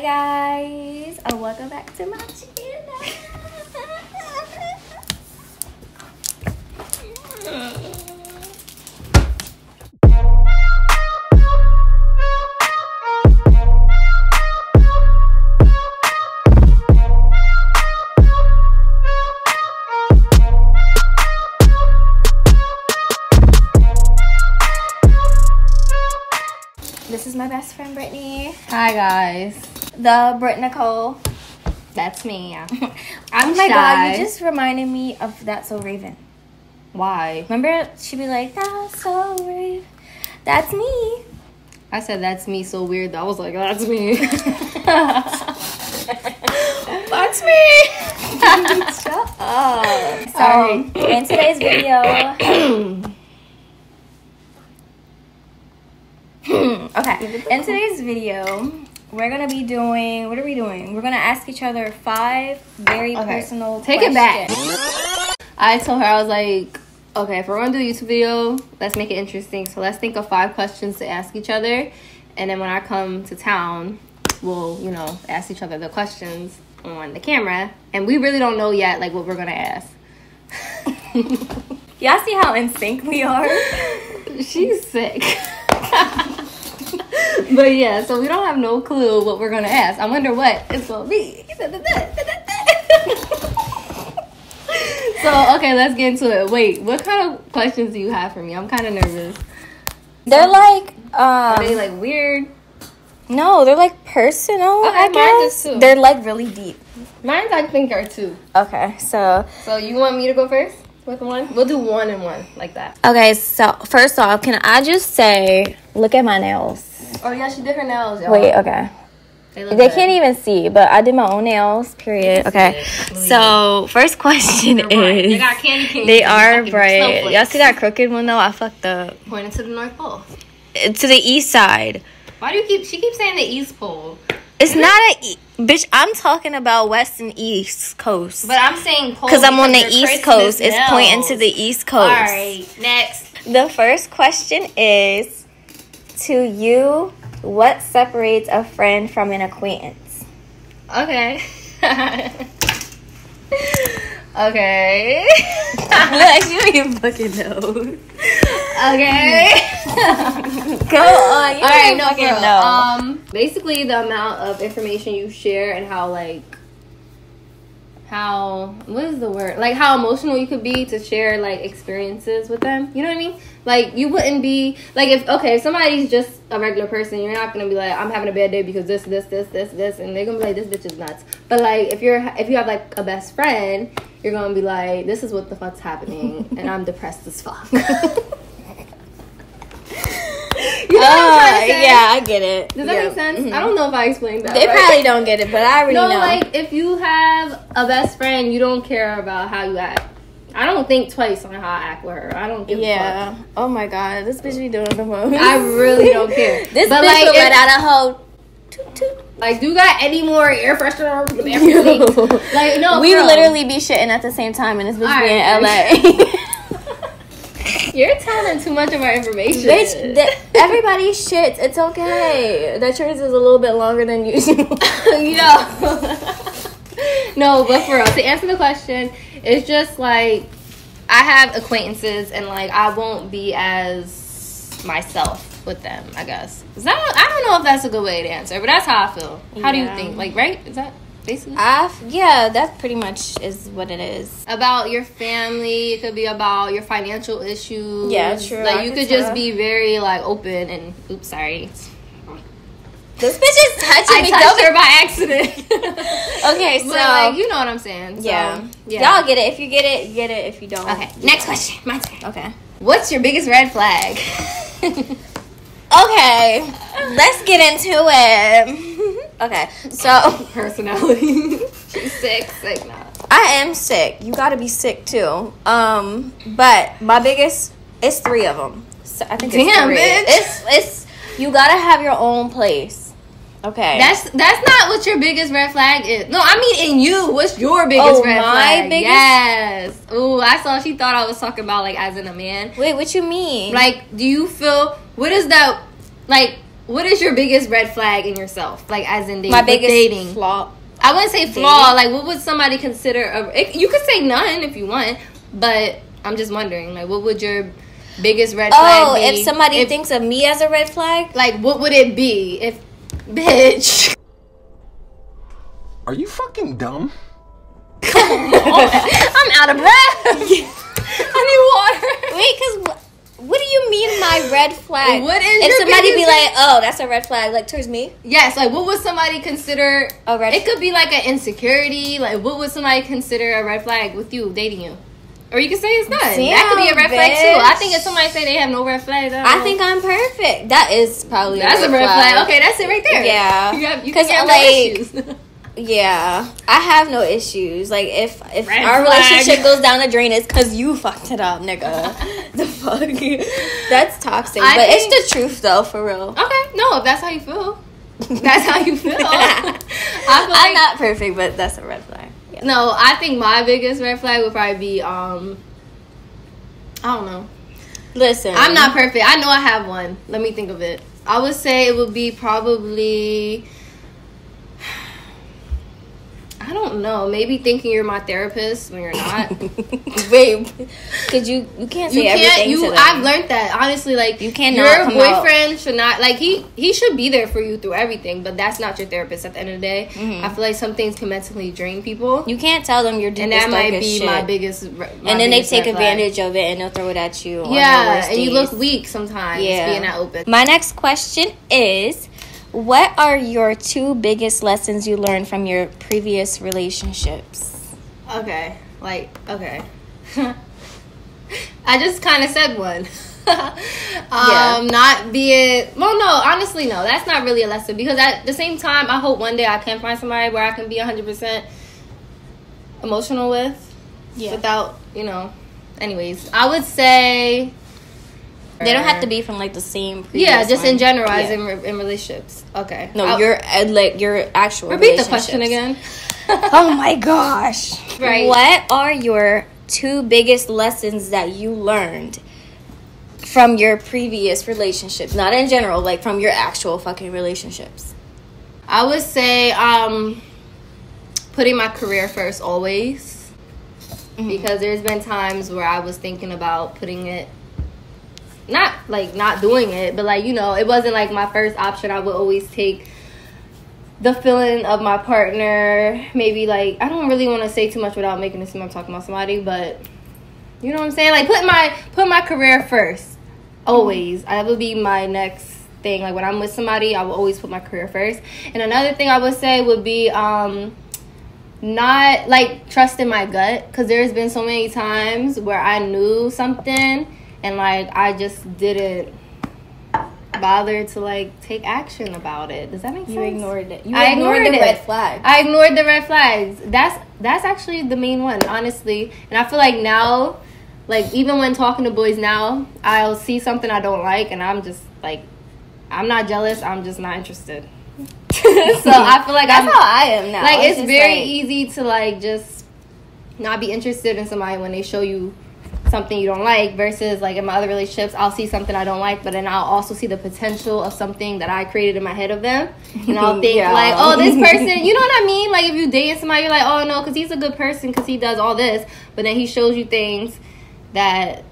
guys, welcome back to my channel. This is my best friend Brittany. Hi guys. The Britt Nicole. That's me. I'm I'm oh my shy. god, you just reminded me of That's So Raven. Why? Remember she'd be like, That's so Raven. That's me. I said that's me so weird. I was like, that's me. That's me. Shut up. Sorry. In today's video. Okay. In today's video, we're gonna be doing. What are we doing? We're gonna ask each other 5 very personal Take questions. it back. I told her, I was like, okay, if we're gonna do a YouTube video, let's make it interesting. So let's think of 5 questions to ask each other, and then when I come to town, we'll, ask each other the questions on the camera. And we really don't know yet, like, what we're gonna ask. Y'all see how in sync we are? She's sick. But yeah, so we don't have no clue what we're gonna ask. I wonder what it's gonna be. So okay, let's get into it. Wait, what kind of questions do you have for me? I'm kind of nervous. They're like Are they like weird? no, they're like personal. Okay, I mine guess is too. they're like really deep. Mine I think are 2. Okay, so So you want me to go first with one? We'll do 1 and 1 like that. okay, so first off, can I just say, look at my nails. Oh yeah, she did her nails, y'all. Wait, okay. They can't even see, but I did my own nails, period. Okay. So, first question is... They got candy canes. They are bright. Y'all see that crooked one, though? I fucked up. Pointing to the North Pole. To the east side. Why do you keep... She keeps saying the East Pole. It's not a... Bitch, I'm talking about west and east coast. But I'm saying pole because I'm on the they're east Christmas coast. It's nails. pointing to the east coast. Alright, next. The first question is... To you, what separates a friend from an acquaintance? Okay. Okay. Like, you don't even fucking know. Okay. Go on. You Alright, don't no, fucking girl. know. Basically the amount of information you share and how what is the word? Like how emotional you could be to share like experiences with them. You know what I mean? Like you wouldn't be like if somebody's just a regular person, you're not gonna be like, I'm having a bad day because this, and they're gonna be like, this bitch is nuts. But like if you have like a best friend, you're gonna be like, this is what the fuck's happening, and I'm depressed as fuck. You know what I'm trying to say? Yeah, I get it. Does that make sense? Mm-hmm. I don't know if I explained that. They right. probably don't get it, but I already know. Like if you have a best friend, you don't care about how you act. I don't think twice on how I act with her. I don't give a fuck. Oh my god, this bitch be doing the most. I really don't care. This but bitch like, will let out a whole toot toot. Like, do you got any more air freshener with everything? Like, no, we bro. literally be shitting at the same time, and this bitch be in LA. You're telling too much of our information. Bitch, everybody shits. It's okay. That yours is a little bit longer than usual. No, but for real, to answer the question, it's just like I have acquaintances and like I won't be as myself with them, I guess. I don't know if that's a good way to answer, but that's how I feel. How do you think? Like, right? Is that basically? Yeah, that pretty much is what it is. About your family, it could be about your financial issues. Yeah, true. Like you could just be very like open and oops, sorry. This bitch is touching me. I touched her by accident. Okay, so but like you know what I'm saying. So, yeah. Y'all get it. If you get it, get it. If you don't, okay. Next question. My turn. Okay. What's your biggest red flag? Okay, let's get into it. Okay, so personality. She's sick now. I am sick. You gotta be sick too. But my biggest, it's 3 of them. So I think it's 3. Bitch. It's you gotta have your own place. Okay. That's not what your biggest red flag is. No, I mean in you. What's your biggest red flag? Biggest? Yes. Ooh, I saw. She thought I was talking about like as in a man. Wait, what you mean? Like, do you feel? What is that? Like, what is your biggest red flag in yourself? Like, as in dating. My biggest dating. flaw. I wouldn't say flaw. Like, what would somebody consider you could say none if you want, but I'm just wondering, like, what would your biggest red flag be? If somebody thinks of me as a red flag? Like, what would it be if... Bitch. Are you fucking dumb? Come on. I'm out of breath. I need water. Wait, because what do you mean my red flag? What is if somebody be like, oh, that's a red flag, like towards me? Yes, like what would somebody consider a red It could be like an insecurity. Like, what would somebody consider a red flag with you, dating you? Or you can say it's none. That could be a red flag too. I think if somebody say they have no red flags, I think I'm perfect. That is probably a red flag. Okay, that's it right there. Yeah. You can have no issues. Yeah, I have no issues. Like, if red our flag. relationship goes down the drain, it's because you fucked it up, nigga. The fuck? That's toxic. But it's the truth, though, for real. Okay, no, if that's how you feel. That's how you feel. I'm not perfect, but that's a red flag. Yeah. No, I think my biggest red flag would probably be, I don't know. Listen. I'm not perfect. I know I have one. Let me think of it. I would say it would be probably... I don't know. Maybe thinking you're my therapist when you're not. Wait, because you can't say everything to them. I've learned that, honestly. Like, you cannot. Your boyfriend should not, like, he should be there for you through everything, but that's not your therapist at the end of the day. I feel like some things can mentally drain people. You can't tell them you're doing and that might be my biggest. And then they take advantage of it and they'll throw it at you. Yeah, and you look weak sometimes being that open. My next question is, what are your 2 biggest lessons you learned from your previous relationships? Okay. I just kind of said one. Not being... Well, no, honestly, no. That's not really a lesson. Because at the same time, I hope one day I can find somebody where I can be 100% emotional with. Yeah. Without, Anyways, I would say... They don't have to be from like the same. Yeah, just in general, as in relationships. Okay. No, your actual. Repeat the question again. Oh my gosh! Right. What are your 2 biggest lessons that you learned from your previous relationships? Not in general, like from your actual fucking relationships. I would say putting my career first always, because there's been times where I was thinking about putting it. Not doing it, but it wasn't like my first option. I would always take the feeling of my partner. Maybe I don't really want to say too much without making it seem I'm talking about somebody, but you know what I'm saying? Like put my career first. Always. That would be my next thing. Like when I'm with somebody, I will always put my career first. And another thing I would say would be not trusting my gut, because there's been so many times where I knew something and I just didn't bother to take action about it. Does that make sense? You ignored it. I ignored the red flags. I ignored the red flags. That's actually the main one, honestly. And I feel like now, even when talking to boys now, I'll see something I don't like, and I'm just I'm not jealous. I'm just not interested. So I feel like that's how I am now. It's very easy to just not be interested in somebody when they show you something you don't like, versus in my other relationships, I'll see something I don't like, but then I'll also see the potential of something that I created in my head of them, and I'll think oh, this person, you know what I mean? If you date somebody, you're like, oh no, because he's a good person because he does all this, but then he shows you things that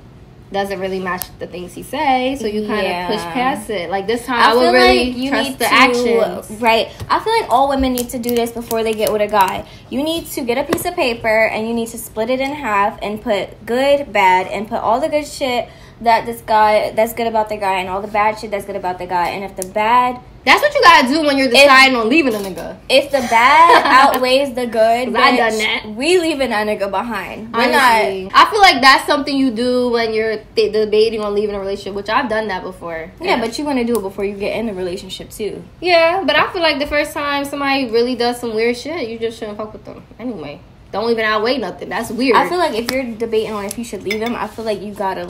doesn't really match the things he say, so you kind of push past it. This time I would really trust the actions. Right. I feel like all women need to do this before they get with a guy. You need to get a piece of paper and you need to split it in half and put good, bad, and put all the good shit that's good about the guy and all the bad shit that's good about the guy. And if the bad... That's what you gotta do when you're deciding on leaving a nigga. If the bad outweighs the good, I done that. We leaving a nigga behind. Honestly, I feel like that's something you do when you're debating on leaving a relationship, which I've done that before. Yeah, but you want to do it before you get in the relationship too. Yeah, but I feel like the first time somebody really does some weird shit, you just shouldn't fuck with them anyway. Don't even outweigh nothing. That's weird. I feel like if you're debating on if you should leave him, I feel like you gotta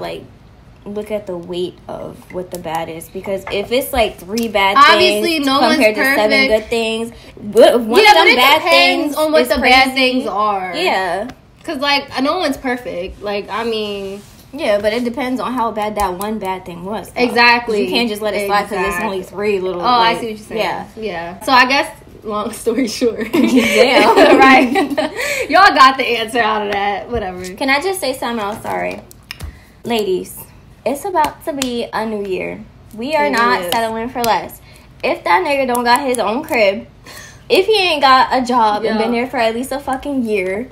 look at the weight of what the bad is, because if it's 3 bad obviously things no compared to 7 good things, one of them bad things on what the bad things are. Yeah, because no one's perfect. I mean, Yeah, but it depends on how bad that one bad thing was. Though. Exactly. You can't just let it slide because there's only 3 little. Oh, I see what you're saying. Yeah. So I guess, long story short. Damn. Right. Y'all got the answer out of that. Whatever. Can I just say something else? Sorry. Ladies, it's about to be a new year. We are not settling for less. If that nigga don't got his own crib, if he ain't got a job and been there for at least a fucking year,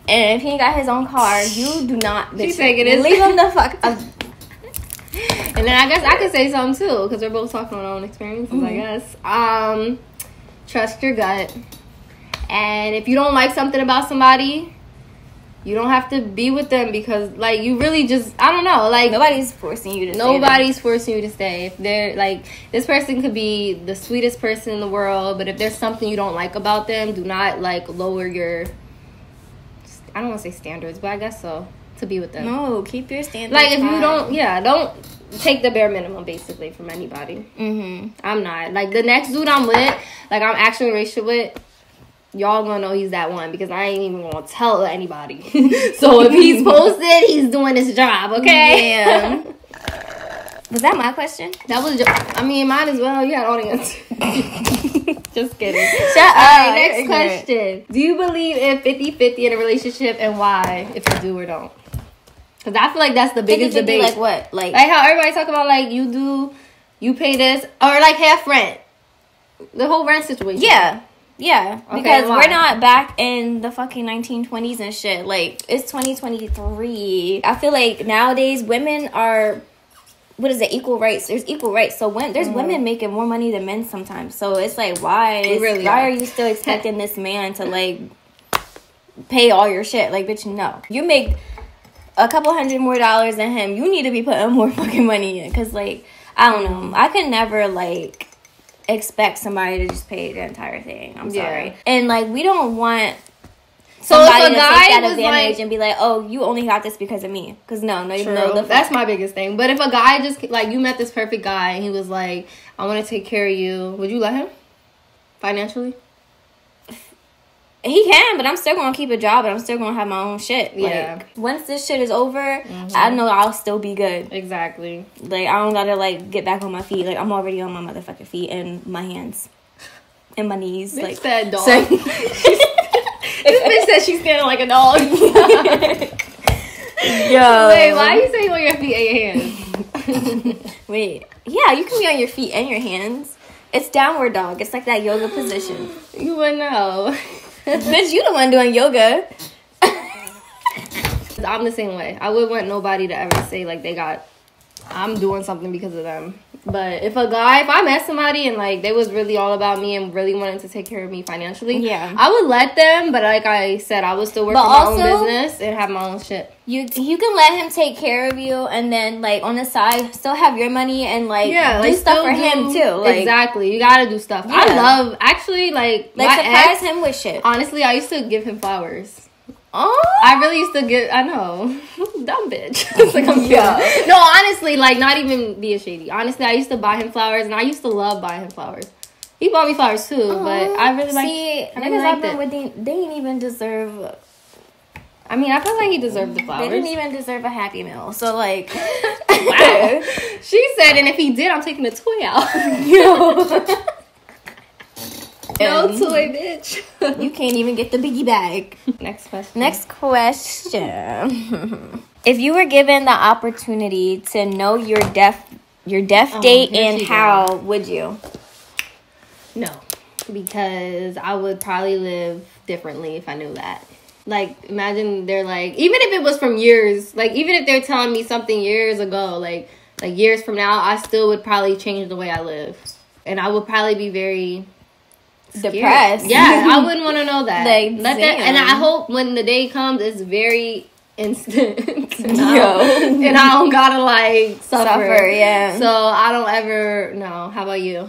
and if he ain't got his own car, you do not. She's taking it. Leave him the fuck up. And then I guess I could say something too, because we're both talking on our own experiences, I guess. Trust your gut. And if you don't like something about somebody, you don't have to be with them because, like, you really just, I don't know, like, nobody's forcing you to stay. Nobody's forcing you to stay. If they're, like, this person could be the sweetest person in the world, but if there's something you don't like about them, do not, like, lower your, I don't want to say standards, but I guess so, to be with them. No, keep your standards like, if high. you don't take the bare minimum, basically, from anybody. I'm not. Like, the next dude I'm with, like, I'm actually in a relationship with, y'all gonna know he's that one because I ain't even gonna tell anybody. So if he's posted, he's doing his job, okay? Yeah. Was that my question? That was, I mean, mine as well. You had audience. Just kidding. Shut up. Right, next question. Do you believe in 50-50 in a relationship and why, if you do or don't? Because I feel like that's the biggest debate. Like what? Like how everybody talk about, like, you pay this, or like half rent. The whole rent situation. Yeah, okay, because why? we're not back in the fucking 1920s and shit. Like, it's 2023. I feel like nowadays women are, what is it, equal rights. There's equal rights. So when there's women making more money than men sometimes. So it's like, why are you still expecting this man to, like, pay all your shit? Like, bitch, no. You make a couple $100 more than him. You need to be putting more fucking money in. Because, like, I don't know. I could never, like, expect somebody to just pay the entire thing. I'm sorry. And, like, we don't want somebody to take that advantage and be like, oh, you only got this because of me. Because no, that's my biggest thing. But if a guy just, like, you met this perfect guy and he was like, I want to take care of you, would you let him? Financially? He can, but I'm still going to keep a job and I'm still going to have my own shit. Yeah. Like, once this shit is over, I know I'll still be good. Exactly. Like, I don't got to, like, get back on my feet. Like, I'm already on my motherfucking feet and my hands and my knees. This like that dog. This bitch said she's standing like a dog. Yo. Wait, why are you saying on your feet and your hands? Wait. Yeah, you can be on your feet and your hands. It's downward dog. It's like that yoga position. You wouldn't know. Bitch, you the one doing yoga. I'm the same way. I wouldn't want nobody to ever say, like, I'm doing something because of them. But if I met somebody and, like, they was really all about me and really wanted to take care of me financially, I would let them. But like I said, I would still work for my own business and have my own shit. You can let him take care of you and then, like, on the side still have your money and, like, do stuff for him too. Like, exactly, you gotta do stuff. Yeah. I love actually like surprise him with shit. Honestly, I used to give him flowers. Oh, I really used to give. I know, dumb bitch. It's like I'm kidding. No, honestly, like, not even being shady. Honestly, I used to buy him flowers, and I used to love buying him flowers. He bought me flowers too, but I really like. Niggas I've been with, they didn't even deserve. I mean, I feel like he deserved the flowers. They didn't even deserve a Happy Meal. So, like, wow. She said, and if he did, I'm taking the toy out. Yo. No toy, bitch. You can't even get the biggie bag. Next question. If you were given the opportunity to know your death date and how, would you? No. Because I would probably live differently if I knew that. Like, imagine they're like, even if it was from years, like, even if they're telling me something years ago, like years from now, I still would probably change the way I live. And I would probably be very depressed. Yeah, I wouldn't want to know that. Like, and I hope when the day comes, it's very instant. And I don't gotta, like, suffer. Yeah. So I don't ever. No. How about you?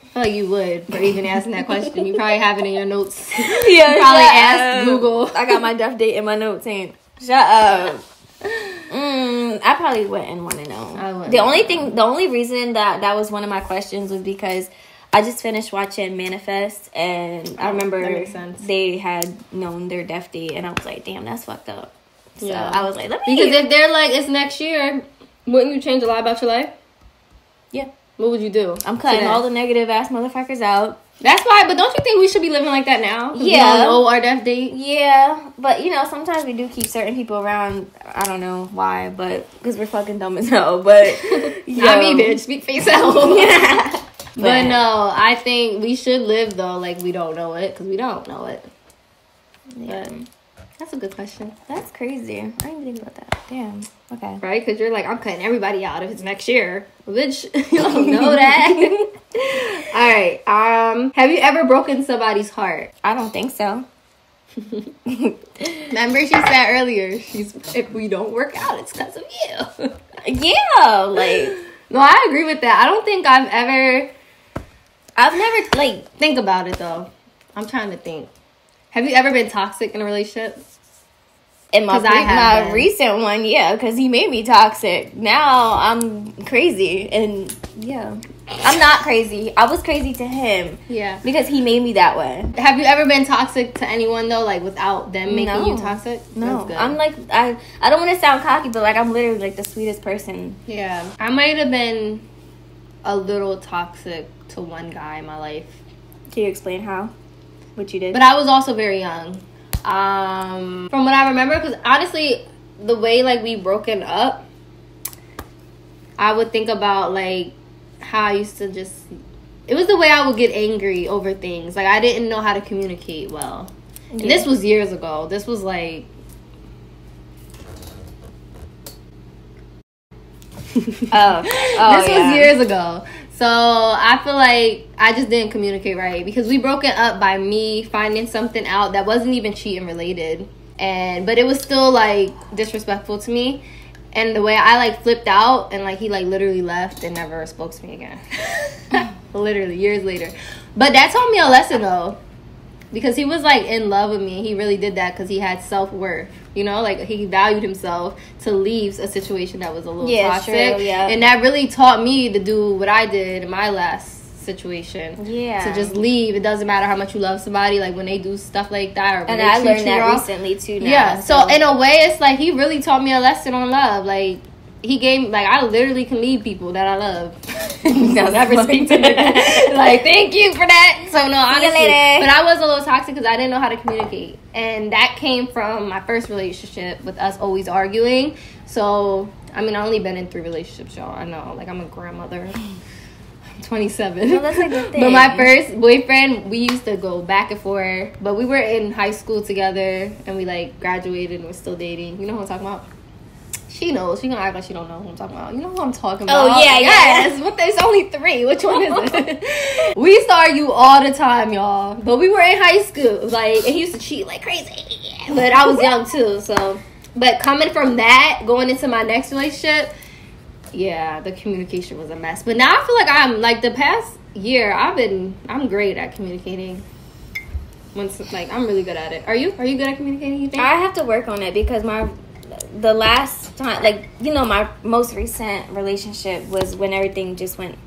I feel like you would for even asking that question. You probably have it in your notes. Yeah. You probably asked Google. I got my death date in my notes. Shut up. I probably wouldn't want to know. The only reason that was one of my questions was because I just finished watching Manifest, and I remember they had known their death date, and I was like, damn, that's fucked up. So I was like, because if they're like, it's next year, wouldn't you change a lot about your life? Yeah. What would you do? I'm cutting all the negative ass motherfuckers out. That's why, but don't you think we should be living like that now? Yeah. We don't know our death date. Yeah, but you know, sometimes we do keep certain people around. I don't know why, but because we're fucking dumb as hell. But not me, bitch. Speak for yourself. Yeah. But no, I think we should live though like we don't know it, because we don't know it. Yeah. But that's a good question. That's crazy. I didn't even think about that. Damn. Okay. Right? Because you're like, I'm cutting everybody out if it's next year. Bitch, you don't know that. All right. Have you ever broken somebody's heart? I don't think so. Remember she said earlier, if we don't work out, it's because of you. Yeah, like. No, I agree with that. I don't think I've never, think about it though. I'm trying to think. Have you ever been toxic in a relationship? In my recent one, yeah, because he made me toxic. Now I'm crazy, and yeah, I'm not crazy. I was crazy to him, yeah, because he made me that way. Have you ever been toxic to anyone though, like without them making you toxic? No, I'm like I don't want to sound cocky, but like I'm literally like the sweetest person. Yeah, I might have been a little toxic to one guy in my life. Can you explain how? What you did? But I was also very young. From what I remember, because honestly, the way like we broken up, I would think about like how I used to just. It was the way I would get angry over things. Like I didn't know how to communicate well. Yeah. And this was years ago. This was like. This was years ago. So I feel like I just didn't communicate right, because we broke it up by me finding something out that wasn't even cheating related, but it was still like disrespectful to me, and the way I like flipped out and like he like literally left and never spoke to me again. Literally years later. But that taught me a lesson though, because he was like in love with me. He really did that because he had self-worth, you know, like he valued himself to leave a situation that was a little toxic. True, yeah. And that really taught me to do what I did in my last situation. Yeah. To just leave. It doesn't matter how much you love somebody, like when they do stuff like that, or and I learned that recently too now. Yeah. So in a way it's like he really taught me a lesson on love. Like he gave, like, I literally can leave people that I love. I'll never speak to them. Like, thank you for that. So, no, honestly. But I was a little toxic because I didn't know how to communicate. And that came from my first relationship with us always arguing. So, I mean, I've only been in 3 relationships, y'all. I know. Like, I'm a grandmother. I'm 27. No, that's a good thing. But my first boyfriend, we used to go back and forth. But we were in high school together. And we, like, graduated and we're still dating. You know what I'm talking about? She knows. She gonna act like she don't know who I'm talking about. You know who I'm talking about. Oh, yeah, yes. What? There's only 3. Which one is it? We used to argue all the time, y'all. But we were in high school. Like, and he used to cheat like crazy. But I was young, too. So, but coming from that, going into my next relationship, yeah, the communication was a mess. But now I feel like I'm, like, the past year, I'm great at communicating. Like, I'm really good at it. Are you? Are you good at communicating, you think? I have to work on it because the last time, like, you know, my most recent relationship was when everything just went.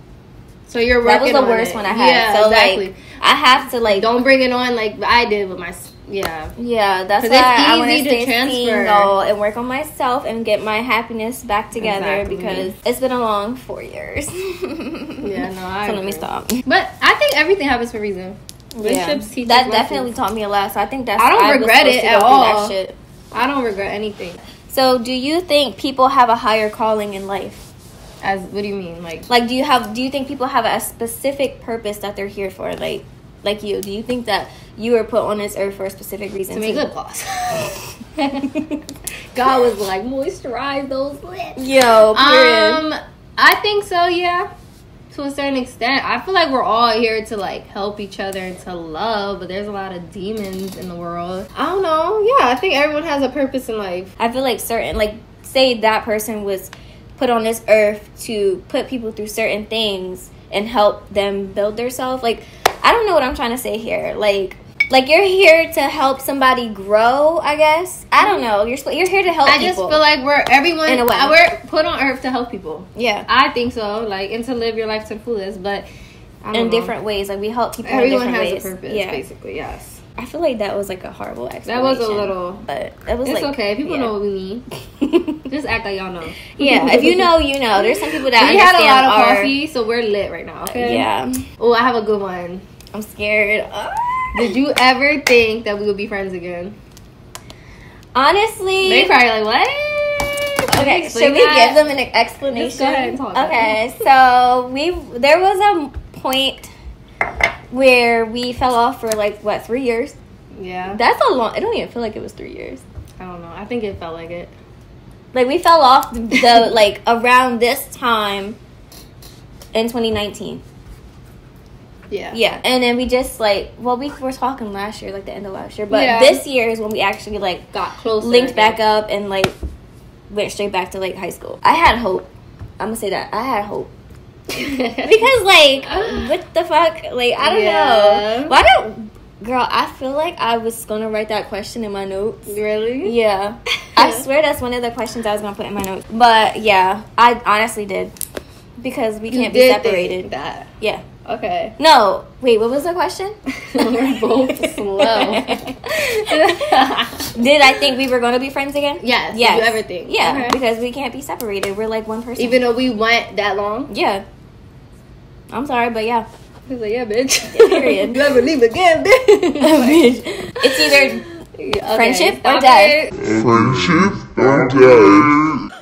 So you're working on it. That was the worst one I had. Yeah, so exactly. Like, I have to, like, don't bring it on like I did with my. Yeah. Yeah, that's why I want to stay single and work on myself and get my happiness back together because it's been a long 4 years. Yeah, no, I. So let me stop. But I think everything happens for a reason. Relationships teach that definitely taught me a lot. So I think that's. I don't regret it at all. That shit. I don't regret anything. So, do you think people have a higher calling in life? As what do you mean, like do you think people have a specific purpose that they're here for? Like you, do you think that you were put on this earth for a specific reason? To make lip gloss. God was like, moisturize those lips. Yo, period. I think so. Yeah, to a certain extent. I feel like we're all here to like help each other and to love, but there's a lot of demons in the world. I don't know. Yeah, I think everyone has a purpose in life. I feel like say that person was put on this earth to put people through certain things and help them build themselves. Like, I don't know what I'm trying to say here. Like you're here to help somebody grow, I guess. I don't know. You're here to help people. I just feel like we're put on earth to help people. Yeah. I think so. Like, and to live your life to the fullest, but in different ways. Like, we help people Everyone in different ways. Everyone has a purpose, basically, yes. I feel like that was like a horrible explanation. That was a little, but it was. It's like, okay. People know what we mean. Just act like y'all know. Yeah, if you know, you know. There's some people that we had a lot of our... coffee, so we're lit right now. Okay. Yeah. Oh, I have a good one. I'm scared. Did you ever think that we would be friends again? Honestly, They probably like, what? Okay, should we give them an explanation? Just go ahead and talk. Okay, so there was a point where we fell off for like what, 3 years? Yeah. That's a long. I don't even feel like it was 3 years. I don't know. I think it felt like it. Like we fell off the like around this time in 2019. Yeah. Yeah, and then we just like, well, we were talking last year, like the end of last year, but Yeah. this year is when we actually like Got closer. linked back up and like went straight back to like high school. I had hope. I'm gonna say that I had hope because like what the fuck, like I don't know why don't. Girl, I feel like I was gonna write that question in my notes. Really? Yeah. I swear that's one of the questions I was gonna put in my notes. But yeah, I honestly did. Because we can't be separated. Think that. Yeah. Okay. No. Wait, what was the question? We're both slow. Did I think we were gonna be friends again? Yes. Yes. Did you ever think? Yeah, Okay. because we can't be separated. We're like one person. Even though we went that long? Yeah. I'm sorry, but yeah. He's like, yeah, bitch. Period. You ever leave again, bitch? It's either Okay, friendship or stop death. it. Friendship or death?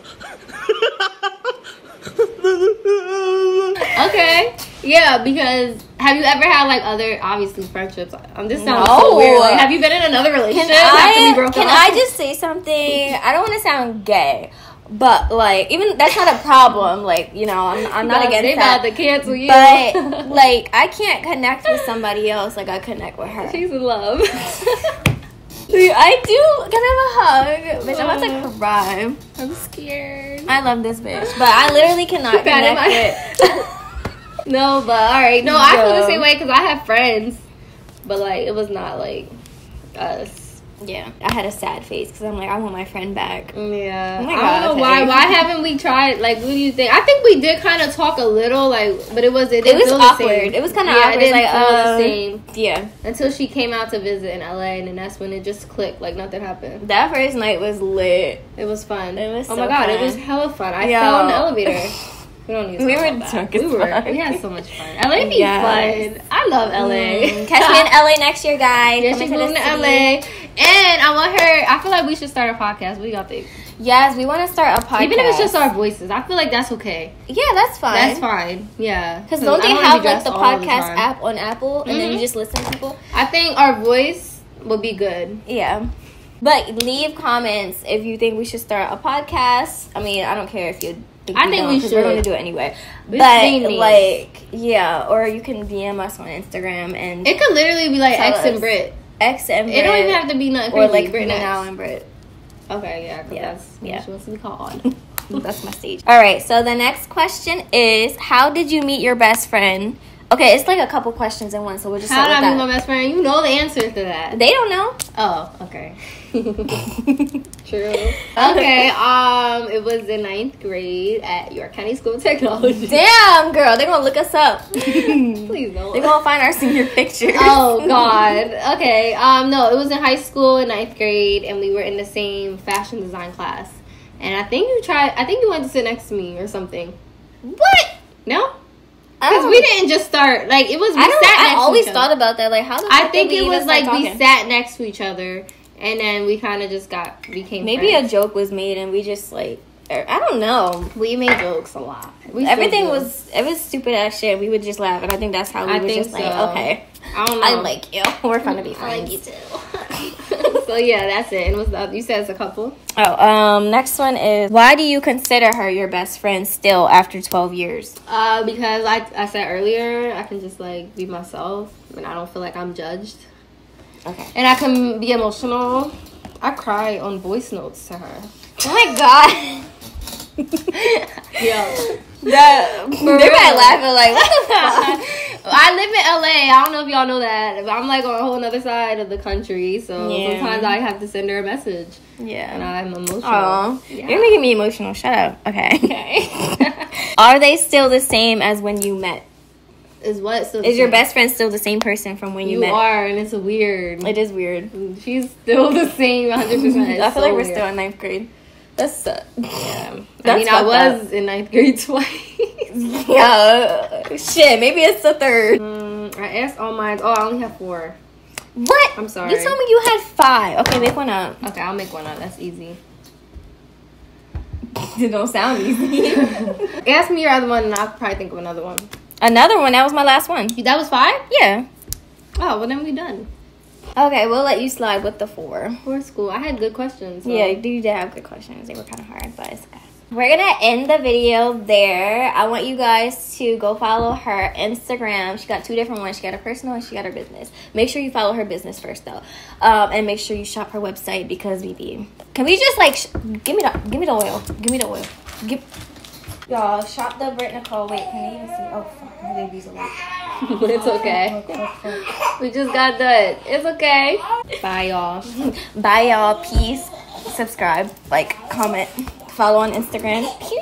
Okay. Yeah, because have you ever had like other obviously friendships? This sounds No. so weird. Like, have you been in another relationship after we broke Can up? I just say something? I don't want to sound gay, but like even that's not a problem. Like you know, I'm not against they that. about to cancel you. But like I can't connect with somebody else like I connect with her. She's in love. I do. Can I have a hug? Bitch, I'm about to cry. I'm scared. I love this bitch, but I literally cannot connect with. No, but alright. No, I feel the same way because I have friends, but like it was not like us. Yeah, I had a sad face because I'm like, I want my friend back. Yeah, Oh my I God, don't know okay. why haven't we tried? Like, what do you think? I think we did kind of talk a little, like, but it was It didn't was feel awkward. The same. It was kind of Yeah, awkward. it didn't Like, feel the same yeah. until she came out to visit in LA, and then that's when it just clicked. Like nothing happened. That first night was lit. It was fun. It was oh so my God, fun. it was hella fun. I Yo. fell on the elevator. We don't need to We talk were about that. drunk as fuck. We had so much fun. LA be Yes. fun. I love LA. Catch me in LA next year, guys. Yeah, Coming she's to the moving to city. LA. And I want her, I feel like we should start a podcast. What do y'all think? Yes, we want to start a podcast. Even if it's just our voices. I feel like that's okay. Yeah, that's fine. That's fine. Yeah. Because don't I they wanna have be like the dressed all podcast time. app on Apple and then you just listen to people? I think our voice would be good. Yeah. But leave comments if you think we should start a podcast. I mean, I don't care if you think I think don't, we 'cause should. We're going to do it anyway. We've But seen these. like, yeah, or you can DM us on Instagram and It could literally be like Tell X and us. Britt. X and It don't Britt, even have to be nothing or crazy. like Britt and Minal X. and Britt. Okay, yeah, because Yeah, that's yeah. what she wants to be called. That's my stage. All right, so the next question is, how did you meet your best friend? Okay, it's like a couple questions in one, so we'll just How start did I with meet that. my best friend? You know the answer to that. They don't know. Oh, okay. True. Okay, it was in 9th grade at York County School of Technology. Damn, girl, they're gonna look us up. Please don't. They're gonna find our senior pictures. Oh God. Okay. No, it was in high school in 9th grade, and we were in the same fashion design class. And I think you went to sit next to me or something. What? No, because we didn't just start. Like it was. We sat next I to always each thought other. about that. Like, how the I fuck think did it we was even like start we talking? sat next to each other, and then we kind of just became. Maybe friends. a joke was made, and we just like, I don't know. We made jokes a lot. We still Everything do. it was stupid ass shit. We would just laugh, and I think that's how we I were think just like, so. okay, I don't know. I like you. We're fun to be I friends. like you too. So yeah, that's it. And what's the other? You said it's a couple. Oh, next one is, why do you consider her your best friend still after 12 years? Because I said earlier, I can just like be myself, and I don't feel like I'm judged. Okay. And I can be emotional. I cry on voice notes to her. Oh my god. Yeah. They're probably laughing like, what the fuck? I live in LA. I don't know if y'all know that. But I'm like on a whole other side of the country, so Yeah. sometimes I have to send her a message, and Yeah. I'm emotional. Oh, Yeah. you're making me emotional. Shut up. Okay. Okay. Are they still the same as when you met? Is what? Still Is your best friend still the same person from when you met? You are, and it's weird. It is weird. She's still the same 100%. I feel like we're still in 9th grade. That's yeah. I was in 9th grade twice. Yeah. Shit, maybe it's the 3rd. I asked all mine. Oh, I only have 4. What? I'm sorry. You told me you had 5. Okay, make one up. Okay, I'll make one up. That's easy. It don't sound easy. Ask me your other one, and I'll probably think of another one. Another one. That was my last one. That was 5? Yeah. Oh, well then we done. Okay, we'll let you slide with the 4. 4 school. I had good questions. So. Yeah, you did have good questions. They were kind of hard, but it's okay. We're gonna end the video there. I want you guys to go follow her Instagram. She got 2 different ones. She got her personal and she got her business. Make sure you follow her business first though, and make sure you shop her website because can we just like give me the oil? Give me the oil. Y'all shop the Britt Nicole. Wait, can you even see? Oh fuck, my baby's awake. It's okay. We just got done. It's okay. Bye y'all. Bye y'all. Peace. Subscribe, like, comment, follow on Instagram. Peace.